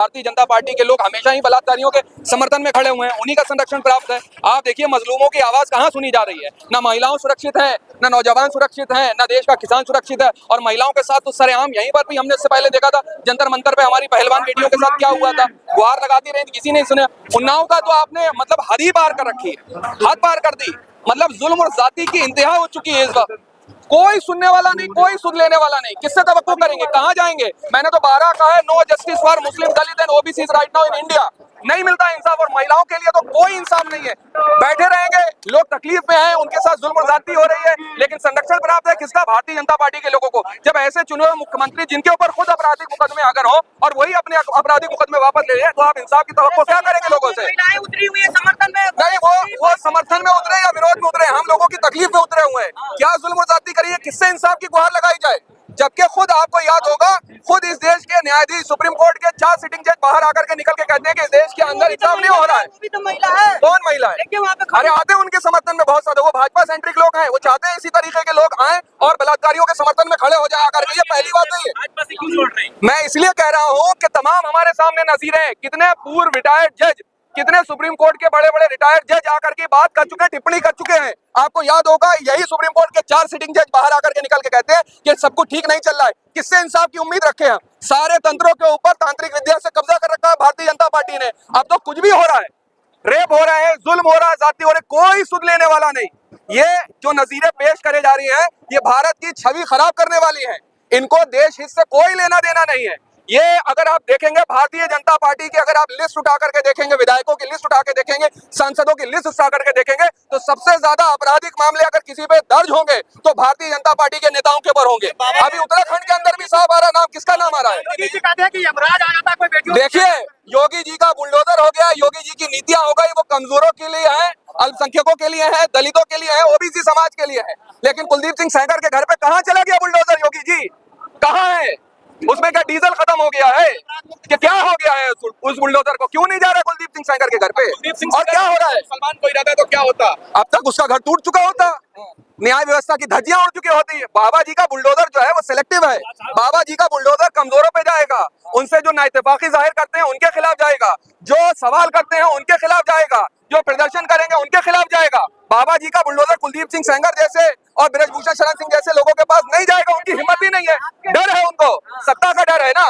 Bharatiya Janata party के लोग हमेशा ही बलात्कारियों के समर्थन में खड़े हुए हैं, उन्हीं का संरक्षण प्राप्त है। आप देखिए मजलूमों की आवाज कहाँ सुनी जा रही है, ना महिलाओं सुरक्षित है, ना नौजवान सुरक्षित है, ना देश का किसान सुरक्षित है। और महिलाओं के साथ तो सरेआम यहीं पर भी हमने इससे पहले देखा था, जंतर मंतर पे हमारी पहलवान बेटियों के साथ क्या हुआ था, गुहार लगाती रही, किसी नहीं सुना। उन्नाव का तो आपने मतलब हद ही पार कर रखी है, हद पार कर दी। मतलब जुल्म और जाति की इंतहा हो चुकी है इस वक्त। कोई सुनने वाला नहीं, कोई सुन लेने वाला नहीं। किससे तवक्कुल करेंगे, कहाँ जाएंगे? मैंने तो 12 कहा है, no justice for Muslim Dalit and OBC right now in India. नहीं मिलता इंसाफ, और महिलाओं के लिए तो कोई इंसाफ नहीं है। बैठे रहेंगे, लोग तकलीफ में हैं, उनके साथ जुल्म और ज्यादती हो रही है, लेकिन संरक्षण प्राप्त है किसका? भारतीय जनता पार्टी के लोगों को। जब ऐसे चुने हुए मुख्यमंत्री जिनके ऊपर खुद आपराधिक मुकदमे अगर हो और वही अपने आपराधिक मुकदमे वापस ले लें, तो आप इंसाफ की तवक्कुल क्या करेंगे लोगों से? उतरी हुई है समर्थन में, नहीं, वो समर्थन में उतरे या विरोध में उतरे, हम लोगों की तकलीफ में उतरे हुए हैं। क्या जुल्म और ज्यादती करिए, किससे इंसाफ की गुहार लगाई जाए? जबकि खुद आपको याद होगा, खुद इस देश के न्यायाधीश सुप्रीम कोर्ट के 4 सिटिंग जज बाहर आकर के निकल के कहते हैं कि इस देश के अंदर इंसाफ नहीं हो रहा है। वो भी तो महिला है। कौन महिला है? अरे आते हैं उनके समर्थन में बहुत सारे, वो भाजपा सेंट्रिक लोग हैं, वो चाहते हैं इसी तरीके के लोग आए और बलात्कारियों के समर्थन में खड़े हो जाए आकर के। ये पहली बात नहीं है। मैं इसलिए कह रहा हूँ कि तमाम हमारे सामने नजीरें हैं, कितने पूर्व रिटायर्ड जज, कितने सुप्रीम कोर्ट के बड़े बड़े रिटायर्ड जज आकर के बात कर चुके हैं, टिप्पणी कर चुके हैं। आपको याद होगा, यही सुप्रीम कोर्ट के 4 सिटिंग जज बाहर आकर के निकल के कहते हैं कि सब कुछ ठीक नहीं चल रहा है। किससे इंसाफ की उम्मीद रखे हैं? सारे तंत्रों के ऊपर तांत्रिक विद्या से कब्जा कर रखा है भारतीय जनता पार्टी ने। अब तो कुछ भी हो रहा है, रेप हो रहा है, जुल्म हो रहा है, जाति हो रही, कोई सुध लेने वाला नहीं। ये जो नजीरें पेश करे जा रही हैं, ये भारत की छवि खराब करने वाली है। इनको देश हित से कोई लेना देना नहीं है। ये अगर आप देखेंगे भारतीय जनता पार्टी की, अगर आप लिस्ट उठा करके देखेंगे, विधायकों की लिस्ट उठा के देखेंगे, सांसदों की लिस्ट उठा करके देखेंगे, तो सबसे ज्यादा आपराधिक मामले अगर किसी पे दर्ज होंगे तो भारतीय जनता पार्टी के नेताओं के ऊपर होंगे। अभी उत्तराखंड के अंदर भी साफ आ रहा नाम, किसका नाम आ रहा है? देखिए, योगी जी का बुलडोजर हो गया। योगी जी की नीतियां हो गई, वो कमजोरों के लिए है, अल्पसंख्यकों के लिए है, दलितों के लिए है, ओबीसी समाज के लिए है। लेकिन कुलदीप सिंह सेंगर के घर पे कहाँ चला गया बुलडोजर? योगी जी कहाँ है? उसमें क्या डीजल खत्म हो गया है कि क्या हो गया है? उस बुलडोजर को क्यों नहीं जा रहा कुलदीप सिंह सेंगर के घर पे? और क्या हो रहा है? सलमान को इरादा तो क्या होता? अब तक उसका घर टूट चुका होता, न्याय व्यवस्था की धज्जियां उड़ चुकी होती है। बाबा जी का बुलडोजर जो है वो सिलेक्टिव है। बाबा जी का बुलडोजर कमजोरों पे जाएगा, उनसे जो नाइतफाकी जाहिर करते हैं उनके खिलाफ जाएगा, जो सवाल करते हैं उनके खिलाफ जाएगा, जो प्रदर्शन करेंगे उनके खिलाफ जाएगा। बाबा जी का बुलडोजर कुलदीप सिंह सेंगर जैसे और ब्रजभूषण शरण सिंह जैसे लोगों के पास नहीं जाएगा। उनकी हिम्मत ही नहीं है, डर है उनको, सत्ता का डर है ना,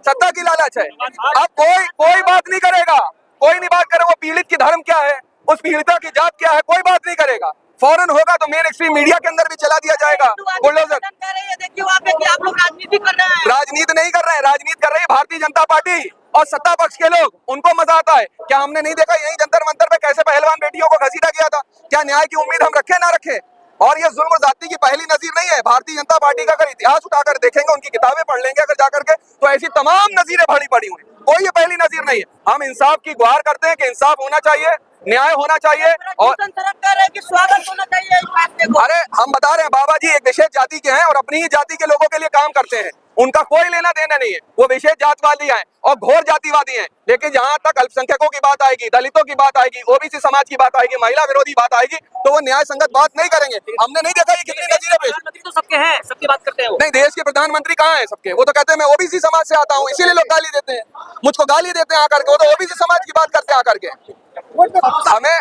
सत्ता की लालच है। अब कोई बात नहीं करेगा, कोई नहीं बात करे, वो पीड़ित की धर्म क्या है, उस पीड़िता की जात क्या है, कोई बात नहीं करेगा। फौरन होगा तो मेन एक्सट्रीम मीडिया के अंदर भी चला दिया जाएगा बुलडोजर। आप लोग राजनीति कर रहे हैं। राजनीति नहीं कर रहे हैं, राजनीति कर रही है भारतीय जनता पार्टी और सत्ता पक्ष के लोग। उनको मजा आता है। क्या हमने नहीं देखा यही जंतर मंतर पे कैसे पहलवान बेटियों को घसीटा गया था? क्या न्याय की उम्मीद हम रखें ना रखें? और ये जुल्म और जाति की पहली नजीर नहीं है। भारतीय जनता पार्टी का अगर इतिहास उठाकर देखेंगे, उनकी किताबें पढ़ लेंगे अगर जाकर के, तो ऐसी तमाम नजीरें भरी पड़ी हुई, कोई ये पहली नजीर नहीं है। हम इंसाफ की गुहार करते हैं कि इंसाफ होना चाहिए, न्याय होना चाहिए और स्वागत होना चाहिए इस फैसले को। अरे हम बता रहे हैं, बाबा जी एक विशेष जाति के हैं और अपनी ही जाति के लोगों के लिए काम करते हैं। उनका कोई लेना देना नहीं है, वो विशेष जातवादी हैं और घोर जातिवादी हैं। लेकिन जहां तक अल्पसंख्यकों की बात आएगी, दलितों की बात आएगी, ओबीसी समाज की बात आएगी, महिला विरोधी बात आएगी, तो वो न्याय संगत बात नहीं करेंगे। हमने नहीं देखा ये कितनी नजीरें पेश। प्रधानमंत्री तो सबके हैं, सबकी बात करते हैं वो। नहीं, देश के प्रधानमंत्री कहाँ है सबके? वो तो कहते हैं मैं ओबीसी समाज से आता हूँ, इसीलिए लोग गाली देते हैं, मुझको गाली देते हैं आकर के। वो तो ओबीसी समाज की बात करते हैं आकर के।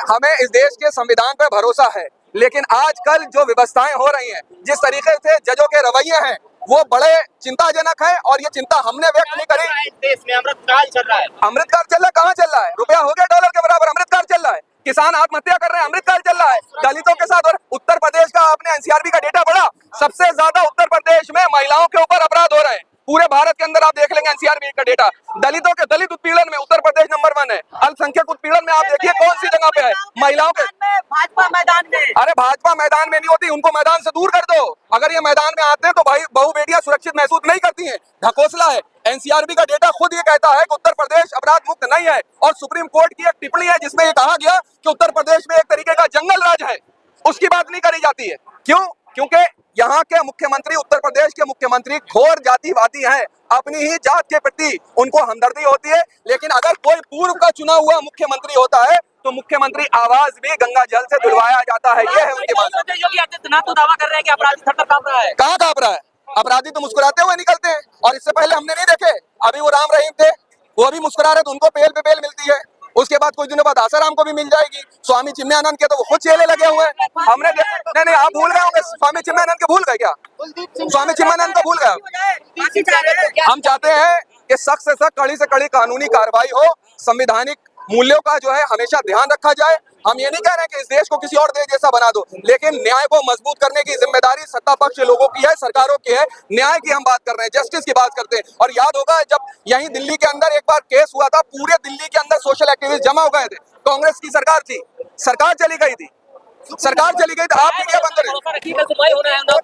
हमें इस देश के संविधान पर भरोसा है, लेकिन आजकल जो व्यवस्थाएं हो रही हैं, जिस तरीके से जजों के रवैये हैं, वो बड़े चिंताजनक है। और ये चिंता हमने व्यक्त नहीं करी। देश में अमृतकाल चल रहा है। अमृतकाल चल रहा है? कहाँ चल रहा है? रुपया हो गया डॉलर के बराबर, अमृतकाल चल रहा है। किसान आत्महत्या कर रहे हैं, अमृतकाल चल रहा है दलितों के साथ। और उत्तर प्रदेश का आपने एनसीआरबी का डेटा पढ़ा? सबसे ज्यादा उत्तर प्रदेश में महिलाओं के ऊपर अपराध हो रहे हैं। पूरे भारत के अंदर आप देख लेंगे एनसीआरबी का डेटा, दलित उत्पीड़न में उत्तर प्रदेश नंबर 1 है। अल्पसंख्यक उत्पीड़न में आप देखिए कौन सी जगह पे है महिलाओं के। भाजपा मैदान में। अरे भाजपा मैदान में नहीं होती, उनको मैदान से दूर कर दो। अगर ये मैदान में आते हैं तो भाई बहू बेटियां सुरक्षित महसूस नहीं करती हैं, ढकोसला है। एनसीआरबी का डेटा खुद ये कहता है कि उत्तर प्रदेश अपराध मुक्त नहीं है। और सुप्रीम कोर्ट की एक टिप्पणी है जिसमें ये कहा गया कि उत्तर प्रदेश में एक तरीके का जंगल राज है, उसकी बात नहीं करी जाती है। क्यों? क्योंकि यहाँ के मुख्यमंत्री, उत्तर प्रदेश के मुख्यमंत्री घोर जातिवादी हैं। अपनी ही जात के प्रति उनको हमदर्दी होती है। लेकिन अगर कोई पूर्व का चुना हुआ मुख्यमंत्री होता है तो मुख्यमंत्री आवाज भी गंगा जल से धुलवाया जाता है। ये है उनकी बात। योगी आदित्यनाथ तो दावा कर रहे हैं कि अपराधी थर थर कांप रहा है। कहाँ कांप रहा है? अपराधी तो मुस्कुराते हुए निकलते हैं। और इससे पहले हमने नहीं देखे, अभी वो राम रहीम थे, वो भी मुस्कुरा रहे तो उनको बेल पे बेल मिलती है। उसके बाद कुछ दिनों बाद आसाराम को भी मिल जाएगी। स्वामी चिन्मयानंद के तो वो खुद चेले लगे हुए हैं। हमने नहीं, आप भूल गए होंगे स्वामी चिन्मयानंद के, भूल गए क्या? स्वामी चिन्मयानंद को भूल गए? हम चाहते हैं कि सख्त से सख्त, कड़ी से कड़ी कानूनी कार्रवाई हो, संवैधानिक मूल्यों का जो है हमेशा ध्यान रखा जाए। हम ये नहीं कह रहे हैं कि इस देश को किसी और देश जैसा बना दो, लेकिन न्याय को मजबूत करने की जिम्मेदारी सत्ता पक्ष के लोगों की है, सरकारों की है। न्याय की हम बात कर रहे हैं, जस्टिस की बात करते हैं। और याद होगा जब यहीं दिल्ली के अंदर एक बार केस हुआ था, पूरे दिल्ली के अंदर सोशल एक्टिविस्ट जमा हो गए थे। कांग्रेस की सरकार थी, सरकार चली गई थी, सरकार चली गई तो आप मीडिया बंद करें।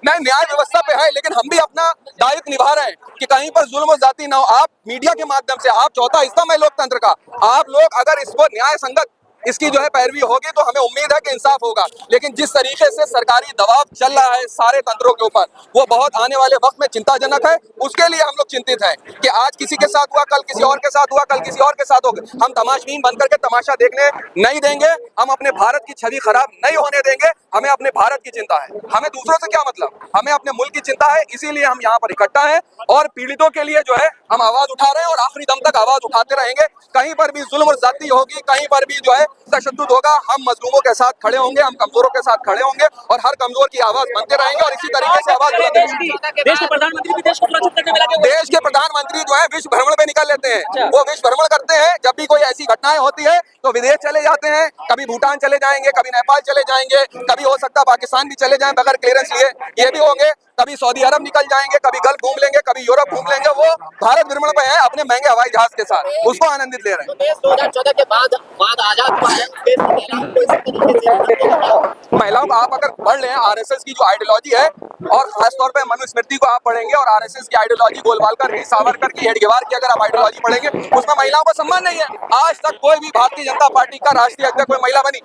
नहीं, न्याय व्यवस्था पे है, लेकिन हम भी अपना दायित्व निभा रहे हैं कि कहीं पर जुल्म और जाति ना हो। आप मीडिया के माध्यम से, आप चौथा हिस्सा है लोकतंत्र का, आप लोग अगर इसको न्याय संगत इसकी जो है पैरवी होगी तो हमें उम्मीद है कि इंसाफ होगा। लेकिन जिस तरीके से सरकारी दबाव चल रहा है सारे तंत्रों के ऊपर, वो बहुत आने वाले वक्त में चिंताजनक है। उसके लिए हम लोग चिंतित हैं कि आज किसी के साथ हुआ, कल किसी और के साथ हुआ, कल किसी और के साथ होगा। हम तमाशबीन बन करके तमाशा देखने नहीं देंगे। हम अपने भारत की छवि खराब नहीं होने देंगे। हमें अपने भारत की चिंता है, हमें दूसरों से क्या मतलब, हमें अपने मुल्क की चिंता है। इसीलिए हम यहाँ पर इकट्ठा हैं और पीड़ितों के लिए जो है हम आवाज उठा रहे हैं और आखिरी दम तक आवाज उठाते रहेंगे। कहीं पर भी जुल्म और ज्यादती होगी, कहीं पर भी जो है तशद्दुद होगा, हम मजलूमों के साथ खड़े होंगे, हम कमजोरों के साथ खड़े होंगे और हर कमजोर की आवाज बनते रहेंगे और इसी तरीके से आवाज बुलंद रहेगी। देश के प्रधानमंत्री भी देश को सुरक्षित करने में लगे हुए हैं। देश के प्रधानमंत्री जो है विश्व भ्रमण पे निकल लेते हैं, वो विश्व भ्रमण करते हैं। जब भी कोई ऐसी घटनाएं होती है तो विदेश चले जाते हैं, कभी भूटान चले जाएंगे, कभी नेपाल चले जाएंगे, कभी हो सकता है पाकिस्तान भी चले जाएं बगैर क्लियरेंस लिए, ये भी होंगे। कभी सऊदी अरब निकल जाएंगे, कभी गल्फ घूम लेंगे, कभी यूरोप घूम लेंगे। वो भारत भ्रमण पे है अपने महंगे हवाई जहाज के साथ, उसको आनंदित ले रहे हैं। देश 2014 के बाद आजाद हुआ है, देश की महिलाओं को इस तरीके से महिलाओं को आप अगर पढ़ लें, आरएसएस की जो आइडियोलॉजी है और खासतौर पे मनुस्मृति को आप पढ़ेंगे और आरएसएस की आइडियोलॉजी, गोलवालकर की, सावरकर की, हेडगेवार की अगर आप आइडियोलॉजी पढ़ेंगे, उसमें महिलाओं का सम्मान नहीं है। आज तक कोई भी भारतीय जनता पार्टी का राष्ट्रीय अध्यक्ष कोई महिला बनी,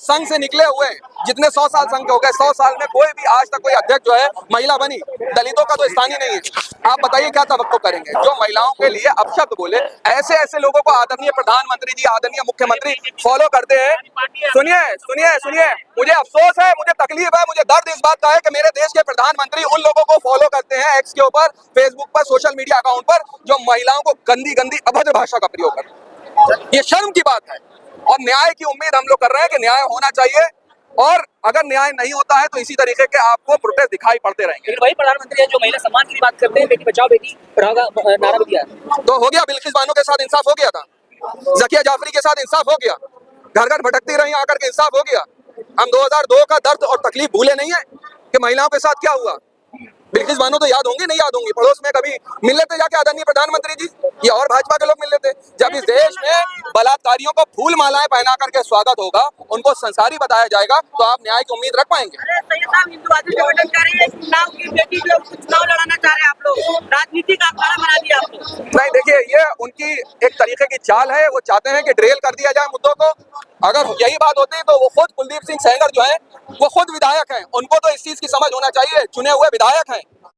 संघ से निकले हुए जितने 100 साल संघ के हो गए, 100 साल में कोई भी आज तक कोई अध्यक्ष जो है महिला बनी। दलितों का तो स्थान ही नहीं है। आप बताइए क्या तवक्को करेंगे जो महिलाओं के लिए अपशब्द बोले? ऐसे ऐसे लोगों को आदरणीय प्रधानमंत्री जी, आदरणीय मुख्यमंत्री फॉलो करते हैं। सुनिए सुनिए सुनिए, मुझे अफसोस है, मुझे तकलीफ है, मुझे दर्द इस बात का है कि मेरे देश के प्रधानमंत्री उन लोगों को फॉलो करते हैं एक्स के ऊपर, फेसबुक पर, सोशल मीडिया अकाउंट पर, जो महिलाओं को गंदी गंदी अभद्र भाषा का प्रयोग करते हैं। ये शर्म की बात है और न्याय की उम्मीद हम लोग कर रहे हैं कि न्याय होना चाहिए। और अगर न्याय नहीं होता है तो इसी तरीके के आपको प्रोटेस्ट दिखाई पड़ते रहेंगे। लेकिन वही प्रधानमंत्री है जो महिला सम्मान की बात करते हैं, बेटी बचाओ बेटी पढ़ाओ का नारा भी दिया। तो हो गया, बिल्किस बानो के साथ इंसाफ हो गया था, जकिया जाफरी के साथ इंसाफ हो गया, घर घर भटकती रही आकर के इंसाफ हो गया। हम 2002 का दर्द और तकलीफ भूले नहीं है कि महिलाओं के साथ क्या हुआ। बिल्किस बानो तो याद होंगी, नहीं याद होंगी? पड़ोस में कभी मिल लेते जाके आदरणीय प्रधानमंत्री जी, ये और भाजपा के लोग मिल लेते। जब इस देश में बलात्कारियों को फूल मालाएं पहना करके स्वागत होगा, उनको संसारी बताया जाएगा, तो आप न्याय की उम्मीद रख पाएंगे? अरे सैयद साहब, हिंदुवादी संगठन कह रही है चुनाव की बेटी जो चुनाव लड़ाना चाह रहे हैं आप लोग, राजनीति का अखाड़ा बना दिया आप लोग। नहीं, देखिए ये उनकी एक तरीके की चाल है। वो चाहते हैं कि ड्रिल कर दिया जाए मुद्दों को। अगर यही बात होती तो वो खुद कुलदीप सिंह सेंगर जो है वो खुद विधायक हैं, उनको तो इस चीज की समझ होना चाहिए, चुने हुए विधायक हैं।